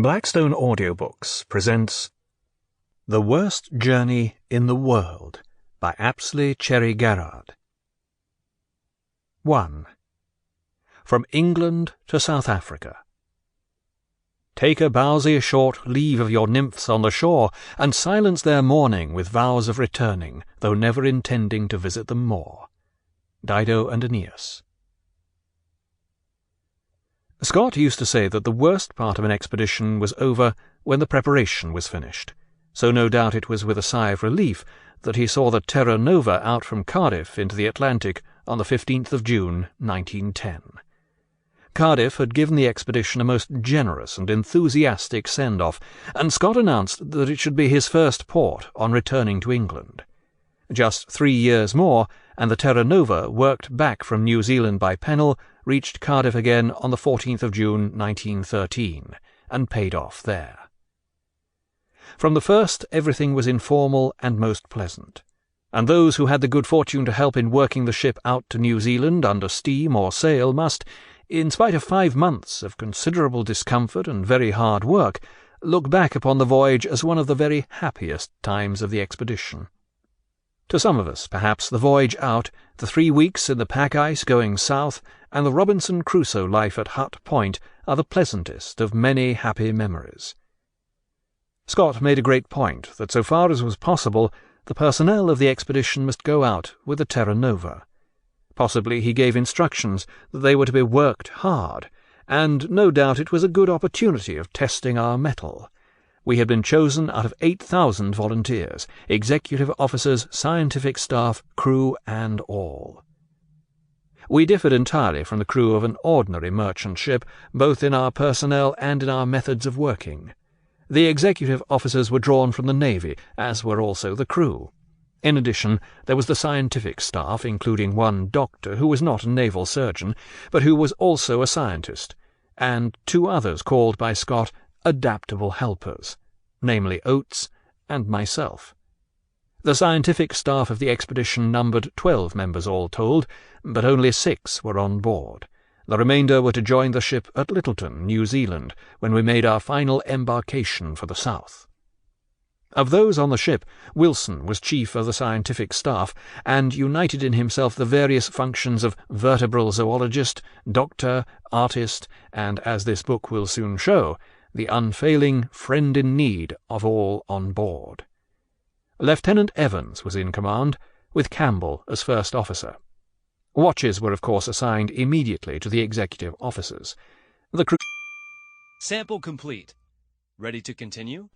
Blackstone Audiobooks presents The Worst Journey in the World by Apsley Cherry-Garrard. 1. From England to South Africa. Take a bowsy short leave of your nymphs on the shore, and silence their mourning with vows of returning, though never intending to visit them more. Dido and Aeneas. Scott used to say that the worst part of an expedition was over when the preparation was finished, so no doubt it was with a sigh of relief that he saw the Terra Nova out from Cardiff into the Atlantic on the 15th of June, 1910. Cardiff had given the expedition a most generous and enthusiastic send-off, and Scott announced that it should be his first port on returning to England. Just 3 years more, and the Terra Nova, worked back from New Zealand by Pennell, reached Cardiff again on the 14th of June 1913, and paid off there. From the first everything was informal and most pleasant, and those who had the good fortune to help in working the ship out to New Zealand under steam or sail must, in spite of 5 months of considerable discomfort and very hard work, look back upon the voyage as one of the very happiest times of the expedition. To some of us, perhaps, the voyage out, the 3 weeks in the pack-ice going south, and the Robinson Crusoe life at Hut Point are the pleasantest of many happy memories. Scott made a great point that so far as was possible, the personnel of the expedition must go out with the Terra Nova. Possibly he gave instructions that they were to be worked hard, and no doubt it was a good opportunity of testing our mettle. We had been chosen out of 8,000 volunteers, executive officers, scientific staff, crew, and all. We differed entirely from the crew of an ordinary merchant ship, both in our personnel and in our methods of working. The executive officers were drawn from the Navy, as were also the crew. In addition, there was the scientific staff, including one doctor who was not a naval surgeon, but who was also a scientist, and 2 others called by Scott adaptable helpers, namely Oates and myself. The scientific staff of the expedition numbered 12 members all told, but only 6 were on board. The remainder were to join the ship at Lyttelton, New Zealand, when we made our final embarkation for the south. Of those on the ship, Wilson was chief of the scientific staff, and united in himself the various functions of vertebral zoologist, doctor, artist, and, as this book will soon show, the unfailing friend in need of all on board. Lieutenant Evans was in command, with Campbell as first officer. Watches were of course assigned immediately to the executive officers. The crew... Sample complete. Ready to continue?